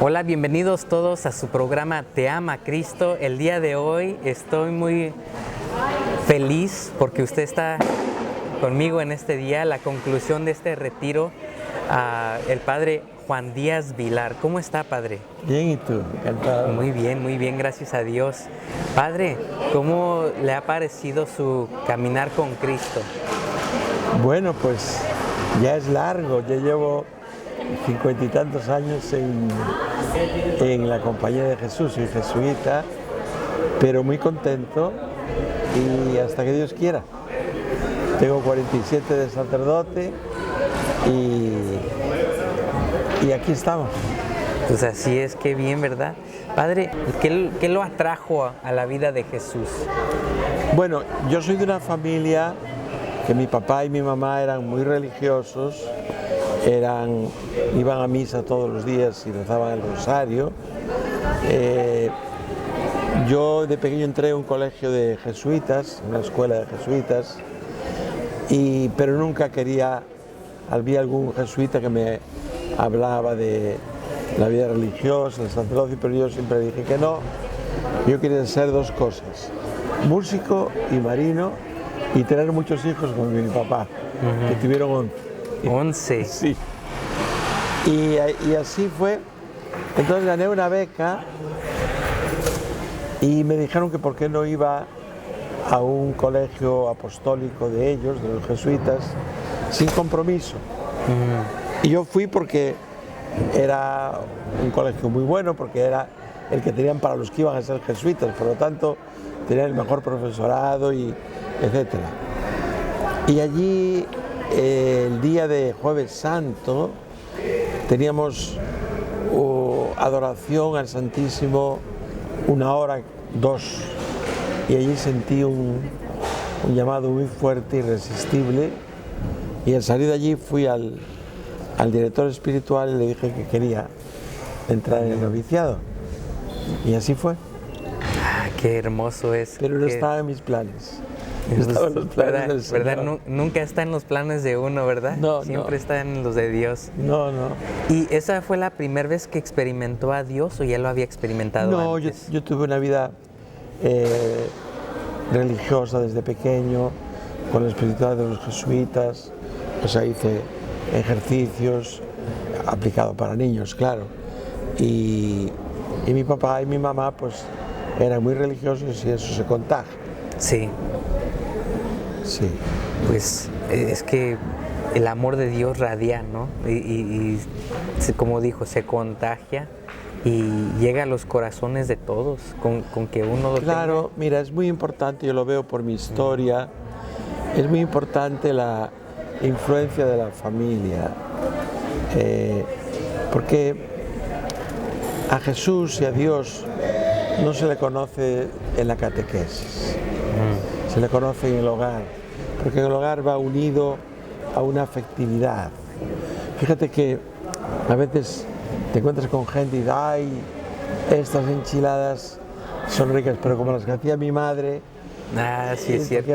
Hola, bienvenidos todos a su programa Te Ama Cristo. El día de hoy estoy muy feliz porque usted está conmigo en este día, la conclusión de este retiro, el padre Juan Díaz Vilar. ¿Cómo está, padre? Bien, ¿y tú? Encantado. Muy bien, gracias a Dios. Padre, ¿cómo le ha parecido su caminar con Cristo? Bueno, pues ya es largo, ya llevo 50 y tantos años en la compañía de Jesús, soy jesuita, pero muy contento y hasta que Dios quiera. Tengo 47 de sacerdote y aquí estamos. Pues así es, qué bien, ¿verdad? Padre, ¿qué lo atrajo a la vida de Jesús? Bueno, yo soy de una familia que mi papá y mi mamá eran muy religiosos, iban a misa todos los días y rezaban el rosario. Yo de pequeño entré a un colegio de jesuitas, una escuela de jesuitas, pero nunca había algún jesuita que me hablaba de la vida religiosa, el sacerdocio, pero yo siempre dije que no. Yo quería ser dos cosas, músico y marino, y tener muchos hijos como mi papá, que tuvieron 11. 11. Sí. Y así fue. Entonces gané una beca y me dijeron que por qué no iba a un colegio apostólico de ellos, de los jesuitas, sin compromiso. Y yo fui porque era un colegio muy bueno, porque era el que tenían para los que iban a ser jesuitas, por lo tanto tenían el mejor profesorado y etcétera. Y allí el día de Jueves Santo teníamos adoración al Santísimo, 1 hora, 2, y allí sentí un llamado muy fuerte, irresistible, y al salir de allí fui al director espiritual y le dije que quería entrar en el noviciado, y así fue. Qué hermoso es. Pero no estaba en mis planes. Estaba en los planes del Señor. ¿Verdad? Nunca está en los planes de uno, ¿verdad? No, siempre no. está en los de Dios. No. ¿Y esa fue la primera vez que experimentó a Dios o ya lo había experimentado antes? No, yo tuve una vida religiosa desde pequeño, con la espiritualidad de los jesuitas, o sea, hice ejercicios aplicados para niños, claro. Y mi papá y mi mamá pues eran muy religiosos y eso se contagia. Sí. Sí. Pues es que el amor de Dios radia, ¿no? Y como dijo, se contagia y llega a los corazones de todos, con que uno lo Claro, tenga. mira, es muy importante, yo lo veo por mi historia, es muy importante la influencia de la familia, porque a Jesús y a Dios no se le conoce en la catequesis, se le conoce en el hogar, porque en el hogar va unido a una afectividad. Fíjate que a veces te encuentras con gente y dices, ay, estas enchiladas son ricas, pero como las que hacía mi madre, Sí, es cierto.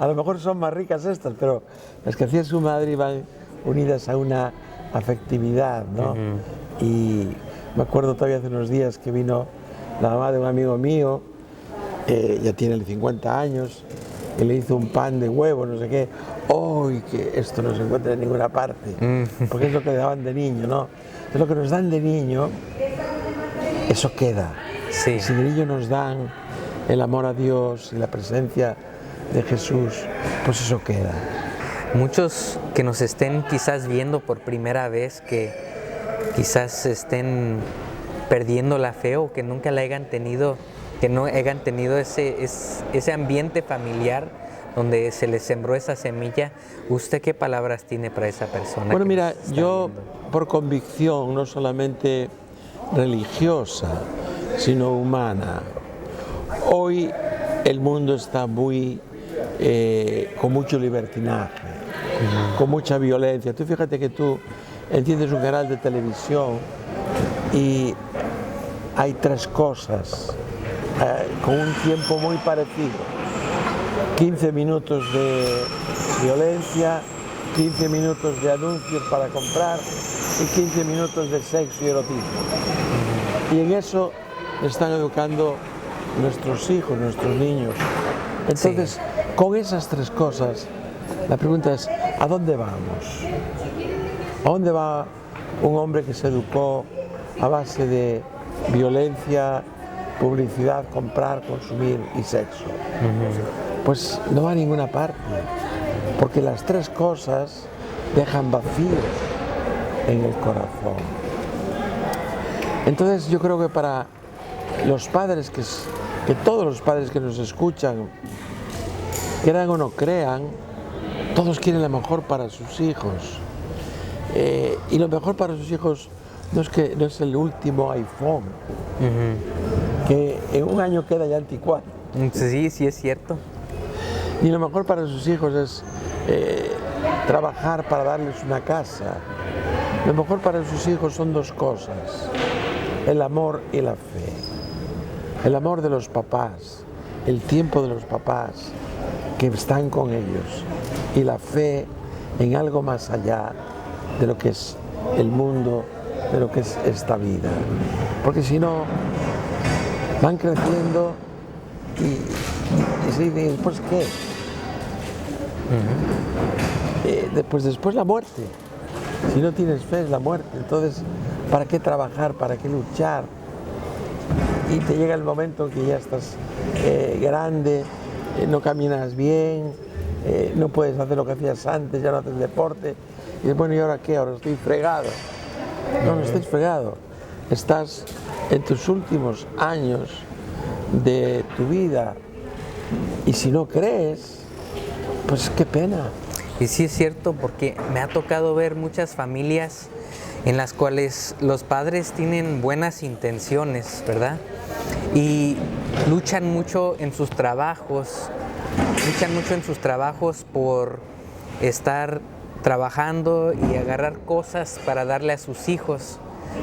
a lo mejor son más ricas estas, pero las que hacía su madre iban unidas a una afectividad, ¿no? Y me acuerdo todavía hace unos días que vino la mamá de un amigo mío, ya tiene 50 años, y le hizo un pan de huevo, no sé qué. ¡Uy, que esto no se encuentra en ninguna parte! Porque es lo que le daban de niño, ¿no? Es lo que nos dan de niño, eso queda. Sí. Si de niño nos dan el amor a Dios y la presencia de Jesús, pues eso queda. Muchos que nos estén quizás viendo por primera vez, que quizás estén perdiendo la fe o que nunca la hayan tenido, que no hayan tenido ese ambiente familiar donde se les sembró esa semilla, ¿usted qué palabras tiene para esa persona? Bueno, mira, nos está yo viendo? por convicción, no solamente religiosa, sino humana, hoy el mundo está con mucho libertinaje, con mucha violencia. Tú fíjate que tú enciendes un canal de televisión y hay 3 cosas con un tiempo muy parecido. 15 minutos de violencia, 15 minutos de anuncios para comprar y 15 minutos de sexo y erotismo. Y en eso están educando nuestros hijos, nuestros niños. Entonces, con esas tres cosas, la pregunta es, ¿a dónde vamos? ¿A dónde va un hombre que se educó a base de violencia, publicidad, comprar, consumir y sexo? Pues no va a ninguna parte, porque las tres cosas dejan vacíos en el corazón. Entonces yo creo que para los padres, que todos los padres que nos escuchan, crean o no crean, todos quieren lo mejor para sus hijos. Y lo mejor para sus hijos no es el último iPhone, que en un año queda ya anticuado. Sí, sí es cierto. Y lo mejor para sus hijos es trabajar para darles una casa. Lo mejor para sus hijos son dos cosas: el amor y la fe. El amor de los papás, el tiempo de los papás que están con ellos, y la fe en algo más allá de lo que es el mundo, de lo que es esta vida. Porque si no, van creciendo y se dicen, ¿después qué? Después la muerte. Si no tienes fe es la muerte. Entonces, ¿para qué trabajar? ¿Para qué luchar? Y te llega el momento en que ya estás grande, no caminas bien, no puedes hacer lo que hacías antes, ya no haces deporte. Y dices, bueno, ¿y ahora qué? Ahora estoy fregado. No, no estás fregado. Estás en tus últimos años de tu vida. Y si no crees, pues qué pena. Y sí es cierto, porque me ha tocado ver muchas familias en las cuales los padres tienen buenas intenciones, ¿verdad? Y luchan mucho en sus trabajos por estar trabajando y agarrar cosas para darle a sus hijos,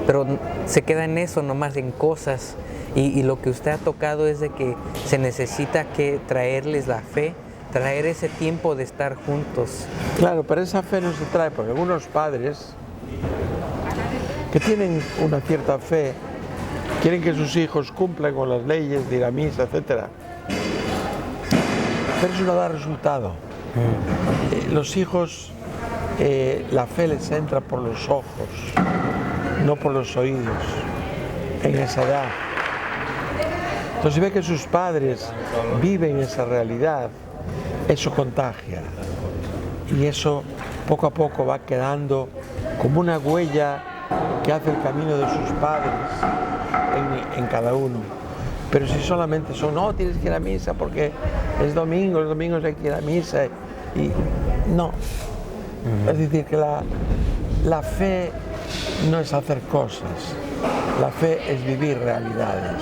pero se queda en eso, nomás en cosas. Y lo que usted ha tocado es de que se necesita que traerles la fe, traer ese tiempo de estar juntos. Claro, pero esa fe no se trae porque algunos padres que tienen una cierta fe quieren que sus hijos cumplan con las leyes de ir a misa, etc. Pero eso no da resultado. Los hijos, la fe les entra por los ojos, no por los oídos, en esa edad. Entonces, si ve que sus padres viven esa realidad, eso contagia. Y eso poco a poco va quedando como una huella que hace el camino de sus padres en cada uno. Pero si solamente son, no, tienes que ir a misa porque es domingo, los domingos hay que ir a misa, y no. Es decir, que la fe no es hacer cosas, la fe es vivir realidades.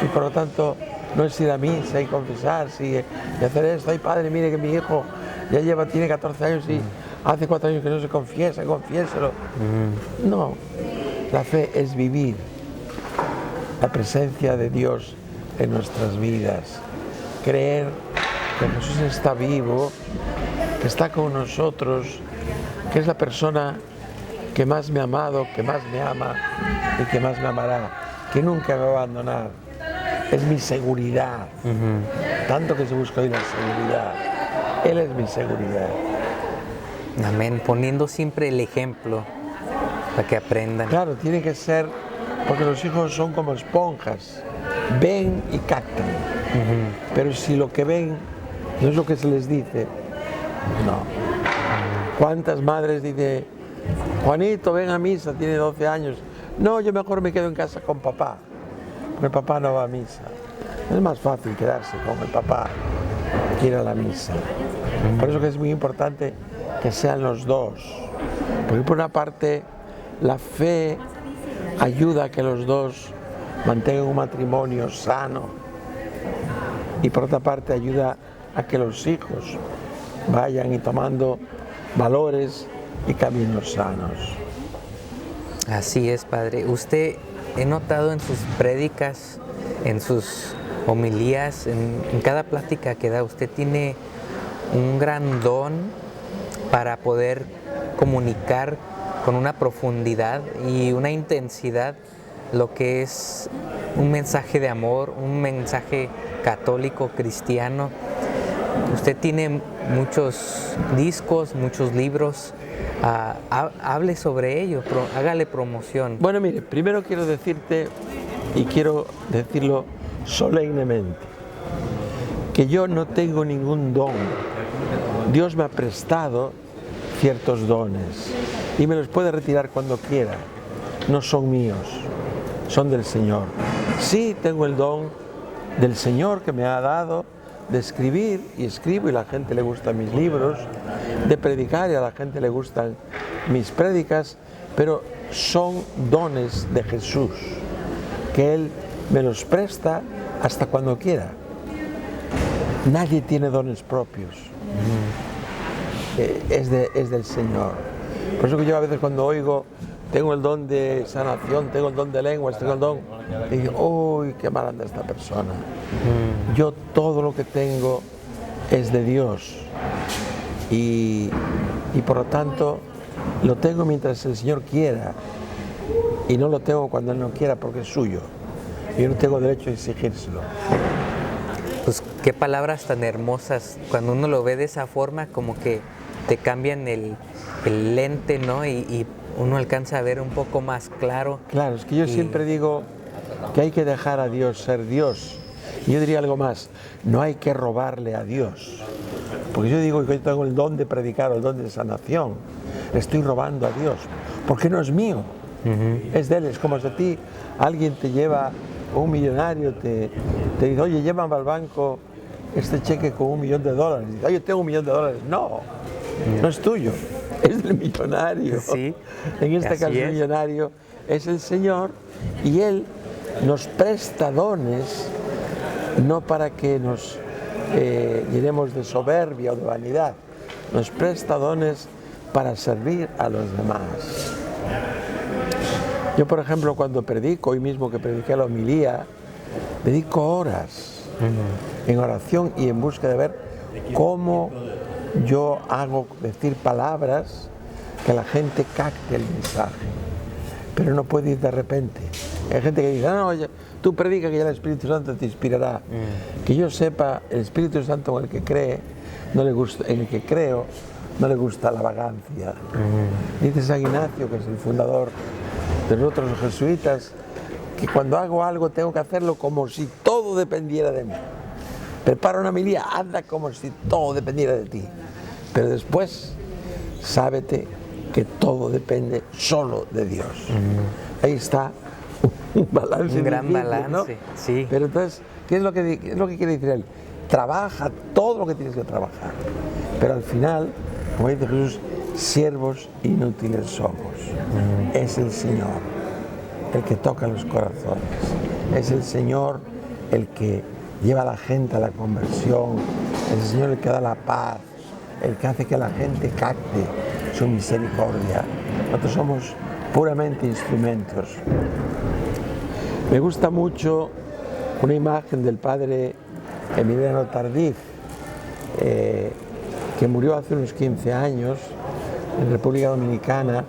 Y por lo tanto, no es ir a misa y confesarse y hacer esto. Ay, padre, mire que mi hijo ya tiene 14 años y hace 4 años que no se confiesa, confiéselo. No, la fe es vivir la presencia de Dios en nuestras vidas. Creer que Jesús está vivo, que está con nosotros, que es la persona que más me ha amado, que más me ama y que más me amará, que nunca me va a abandonar. Es mi seguridad, tanto que se busca hoy la seguridad. Él es mi seguridad. Amén, poniendo siempre el ejemplo para que aprendan. Claro, tiene que ser, porque los hijos son como esponjas, ven y captan. Pero si lo que ven no es lo que se les dice, no. ¿Cuántas madres dicen, Juanito, ven a misa, tiene 12 años? No, yo mejor me quedo en casa con papá. El papá no va a misa. Es más fácil quedarse con el papá que ir a la misa. Por eso que es muy importante que sean los dos. Porque por una parte la fe ayuda a que los dos mantengan un matrimonio sano. Y por otra parte ayuda a que los hijos vayan y tomando valores y caminos sanos. Así es, padre. Usted, he notado en sus prédicas, en sus homilías, en cada plática que da, usted tiene un gran don para poder comunicar con una profundidad y una intensidad lo que es un mensaje de amor, un mensaje católico, cristiano. Usted tiene muchos discos, muchos libros. Hable sobre ello, hágale promoción. Bueno, mire, primero quiero decirte, y quiero decirlo solemnemente, que yo no tengo ningún don. Dios me ha prestado ciertos dones y me los puede retirar cuando quiera. No son míos, son del Señor. Sí tengo el don del Señor que me ha dado de escribir, y escribo y a la gente le gustan mis libros, de predicar y a la gente le gustan mis prédicas, pero son dones de Jesús, que Él me los presta hasta cuando quiera. Nadie tiene dones propios, es del Señor. Por eso que yo a veces cuando oigo, tengo el don de sanación, tengo el don de lenguas, tengo el don, y digo, uy, qué mal anda esta persona. Yo todo lo que tengo es de Dios y por lo tanto lo tengo mientras el Señor quiera y no lo tengo cuando Él no quiera porque es suyo. Yo no tengo derecho a exigírselo. Pues qué palabras tan hermosas. Cuando uno lo ve de esa forma, como que te cambian el lente, ¿no? Y uno alcanza a ver un poco más claro. Claro, es que yo siempre digo que hay que dejar a Dios ser Dios. Y yo diría algo más, no hay que robarle a Dios. Porque yo digo que yo tengo el don de predicar, el don de sanación. Le estoy robando a Dios, porque no es mío. Es de Él. Es como si a ti alguien te lleva, un millonario te dice, oye, llévame al banco este cheque con $1 millón. Y dice, oye, tengo $1 millón. No, no es tuyo, es del millonario. Sí, en este caso el millonario es el Señor, y Él nos presta dones no para que nos llenemos de soberbia o de vanidad, nos presta dones para servir a los demás. Yo, por ejemplo, cuando predico, hoy mismo que prediqué la homilía, dedico horas en oración y en busca de ver cómo yo hago decir palabras que la gente capte el mensaje. Pero no puede ir de repente. Hay gente que dice, no, tú predica que ya el Espíritu Santo te inspirará. Que yo sepa, el Espíritu Santo en el que cree, no le gusta, en el que creo, no le gusta la vagancia. Dice San Ignacio, que es el fundador de nosotros los jesuitas, que cuando hago algo tengo que hacerlo como si todo dependiera de mí. Prepara una homilía, anda como si todo dependiera de ti. Pero después, sábete que todo depende solo de Dios. Ahí está un balance. Un gran difícil, balance, ¿no? sí. Pero entonces, ¿qué es lo que quiere decir él? Trabaja todo lo que tienes que trabajar. Pero al final, como dice Jesús, siervos inútiles somos. Es el Señor el que toca los corazones. Es el Señor el que lleva a la gente a la conversión. Es el Señor el que da la paz, el que hace que la gente capte su misericordia. Nosotros somos puramente instrumentos. Me gusta mucho una imagen del padre Emiliano Tardif, que murió hace unos 15 años en República Dominicana,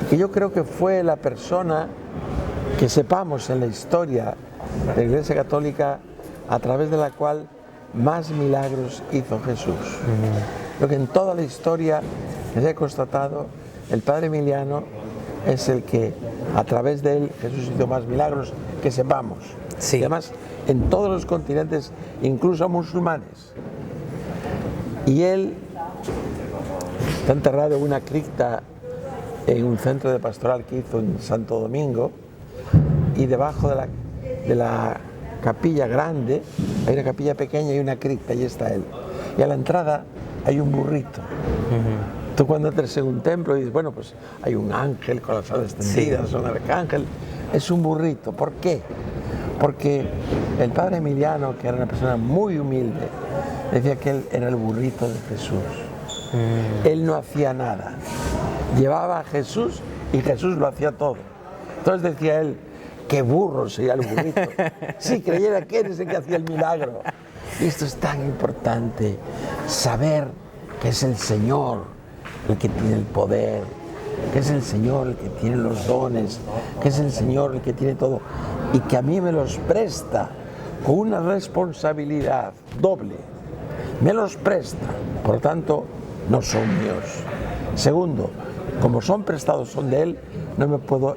y que yo creo que fue la persona que sepamos en la historia de la Iglesia Católica a través de la cual más milagros hizo Jesús. Creo que en toda la historia que se ha constatado, el padre Emiliano es el que a través de él Jesús hizo más milagros que sepamos. Sí. Y además en todos los continentes, incluso musulmanes. Y él está enterrado en una cripta en un centro de pastoral que hizo en Santo Domingo, y debajo de la capilla grande hay una capilla pequeña y una cripta, y está él. Y a la entrada hay un burrito. Tú cuando entres en un templo dices, bueno, pues hay un ángel con las alas extendidas, un arcángel. Es un burrito. ¿Por qué? Porque el padre Emiliano, que era una persona muy humilde, decía que él era el burrito de Jesús. Él no hacía nada. Llevaba a Jesús y Jesús lo hacía todo. Entonces decía él, qué burro sería el burrito. Si creyera que eres el que hacía el milagro. Y esto es tan importante, saber que es el Señor el que tiene el poder que es el Señor el que tiene los dones, que es el Señor el que tiene todo, y que a mí me los presta con una responsabilidad doble. Me los presta, por lo tanto, no son míos. Segundo, como son prestados, son de Él, no me puedo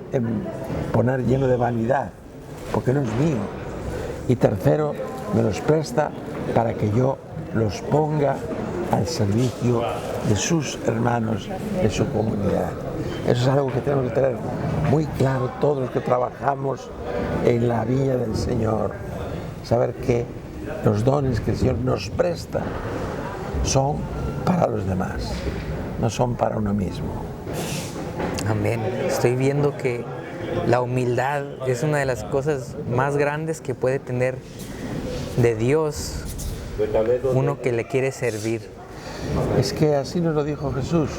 poner lleno de vanidad, porque no es mío. Y tercero, me los presta para que yo los ponga al servicio de sus hermanos, de su comunidad. Eso es algo que tenemos que tener muy claro todos los que trabajamos en la viña del Señor. Saber que los dones que el Señor nos presta son para los demás, no son para uno mismo. Amén. Estoy viendo que la humildad es una de las cosas más grandes que puede tener de Dios uno que le quiere servir. Es que así nos lo dijo Jesús.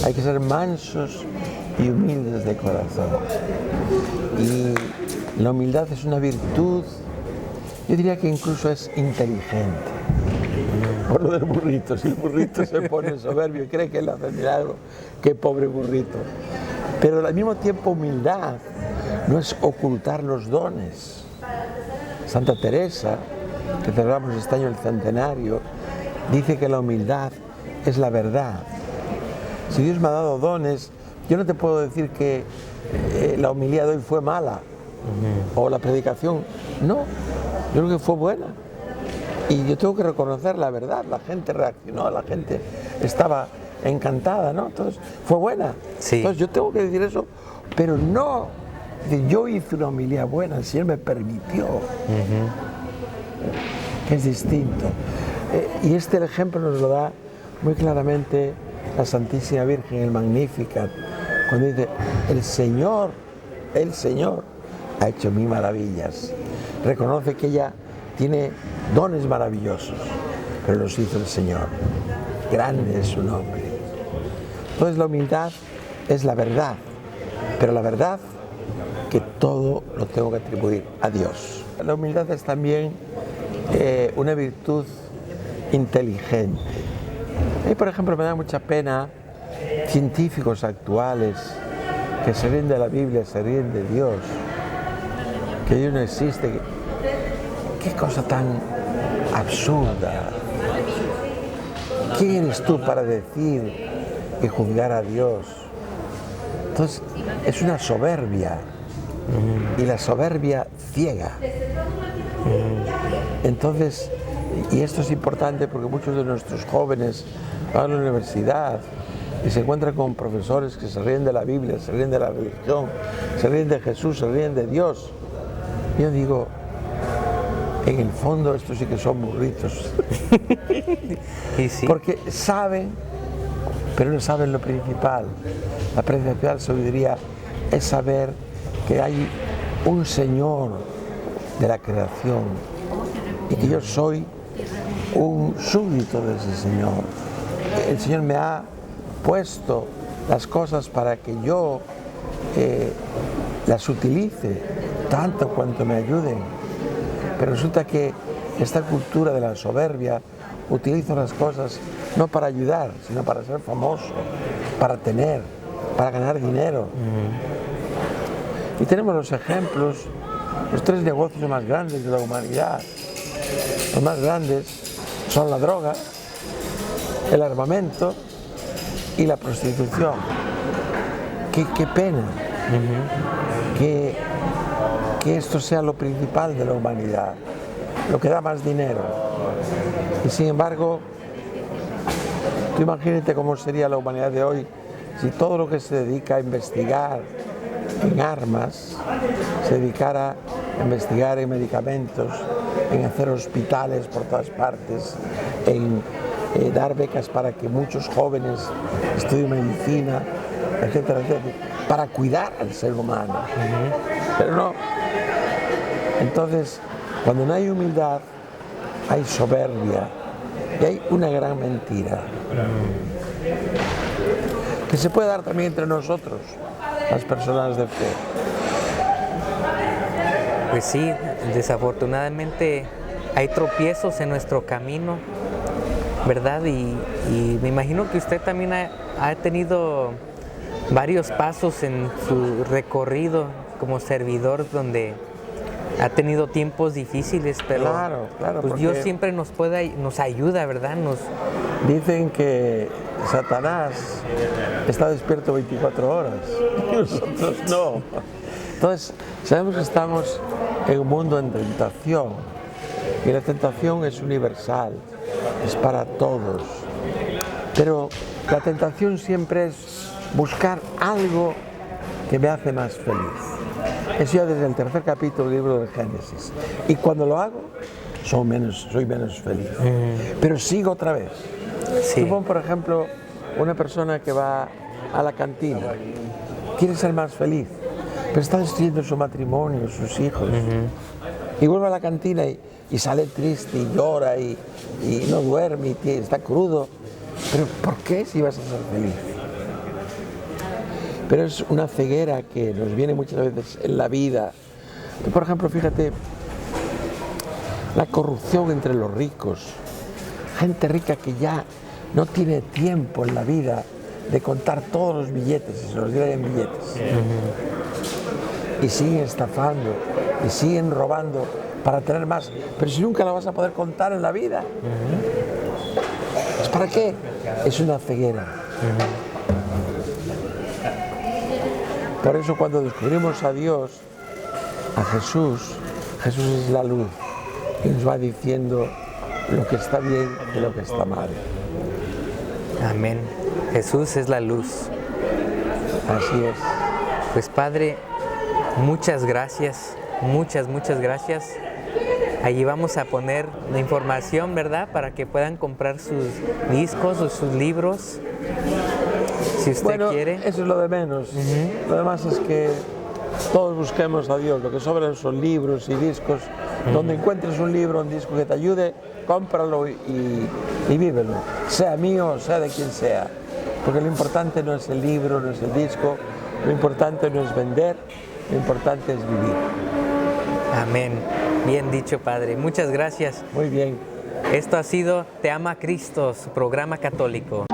Hay que ser mansos y humildes de corazón. Y la humildad es una virtud, yo diría que incluso es inteligente. Por lo del burrito, si el burrito se pone soberbio y cree que él hace el milagro, qué pobre burrito. Pero al mismo tiempo humildad no es ocultar los dones. Santa Teresa, que celebramos este año el centenario, dice que la humildad es la verdad. Si Dios me ha dado dones, yo no te puedo decir que la homilía de hoy fue mala o la predicación. No, yo creo que fue buena. Y yo tengo que reconocer la verdad. La gente reaccionó, la gente estaba encantada, ¿no? Entonces, fue buena. Sí. Entonces, yo tengo que decir eso, pero no, yo hice una homilía buena, el Señor me permitió. Es distinto. Y el ejemplo nos lo da muy claramente la Santísima Virgen, el Magnificat, cuando dice, el Señor ha hecho mil maravillas. Reconoce que ella tiene dones maravillosos, pero los hizo el Señor. Grande es su nombre. Entonces la humildad es la verdad, pero la verdad que todo lo tengo que atribuir a Dios. La humildad es también una virtud inteligente. A mí, por ejemplo, me da mucha pena científicos actuales que se ríen de la Biblia, se ríen de Dios, que Dios no existe. Qué cosa tan absurda. ¿Quién eres tú para decir y juzgar a Dios? Entonces, es una soberbia, y la soberbia ciega. Entonces, y esto es importante porque muchos de nuestros jóvenes van a la universidad y se encuentran con profesores que se ríen de la Biblia, se ríen de la religión, se ríen de Jesús, se ríen de Dios. Yo digo, en el fondo estos sí que son burritos. ¿Y sí? Porque saben, pero no saben lo principal. La principal sabiduría es saber que hay un Señor de la creación y que yo soy un súbdito de ese Señor. El Señor me ha puesto las cosas para que yo las utilice tanto cuanto me ayuden. Pero resulta que esta cultura de la soberbia utiliza las cosas no para ayudar, sino para ser famoso, para tener, para ganar dinero. Y tenemos los ejemplos, los tres negocios más grandes de la humanidad. Los más grandes son la droga, el armamento y la prostitución. Qué pena que esto sea lo principal de la humanidad, lo que da más dinero. Y sin embargo, tú imagínate cómo sería la humanidad de hoy si todo lo que se dedica a investigar en armas se dedicara a investigar en medicamentos, en hacer hospitales por todas partes, en dar becas para que muchos jóvenes estudien medicina, etcétera, etcétera, para cuidar al ser humano. Pero no. Entonces, cuando no hay humildad, hay soberbia y hay una gran mentira que se puede dar también entre nosotros, las personas de fe. Pues sí, desafortunadamente hay tropiezos en nuestro camino, ¿verdad? Y me imagino que usted también ha tenido varios pasos en su recorrido como servidor donde ha tenido tiempos difíciles, pero Claro, pues Dios porque siempre nos ayuda, ¿verdad? dicen que Satanás está despierto 24 horas y nosotros no. Entonces, sabemos que estamos en un mundo en tentación y la tentación es universal, es para todos. Pero la tentación siempre es buscar algo que me hace más feliz. Eso ya desde el tercer capítulo del libro del Génesis. Y cuando lo hago, soy menos feliz. Pero sigo otra vez. Sí. Tú pon, por ejemplo, una persona que va a la cantina, quiere ser más feliz, pero está destruyendo su matrimonio, sus hijos. Y vuelve a la cantina y sale triste y llora y no duerme y está crudo. Pero ¿por qué si vas a ser feliz? Pero es una ceguera que nos viene muchas veces en la vida. Tú, por ejemplo, fíjate, la corrupción entre los ricos. Gente rica que ya no tiene tiempo en la vida de contar todos los billetes y se los diera en billetes. Y siguen estafando y siguen robando para tener más. Pero si nunca la vas a poder contar en la vida. ¿Es para qué? Es una ceguera. Por eso cuando descubrimos a Dios, a Jesús, Jesús es la luz y nos va diciendo lo que está bien y lo que está mal. Amén. Jesús es la luz. Así es. Pues Padre, muchas gracias, muchas gracias. Allí vamos a poner la información, ¿verdad? Para que puedan comprar sus discos o sus libros, si usted quiere. Eso es lo de menos. Lo demás es que todos busquemos a Dios. Lo que sobran son libros y discos. Donde encuentres un libro, un disco que te ayude, cómpralo y vívelo. Sea mío o sea de quien sea. Porque lo importante no es el libro, no es el disco. Lo importante no es vender, lo importante es vivir. Amén. Bien dicho, Padre. Muchas gracias. Muy bien. Esto ha sido Te Ama Cristo, su programa católico.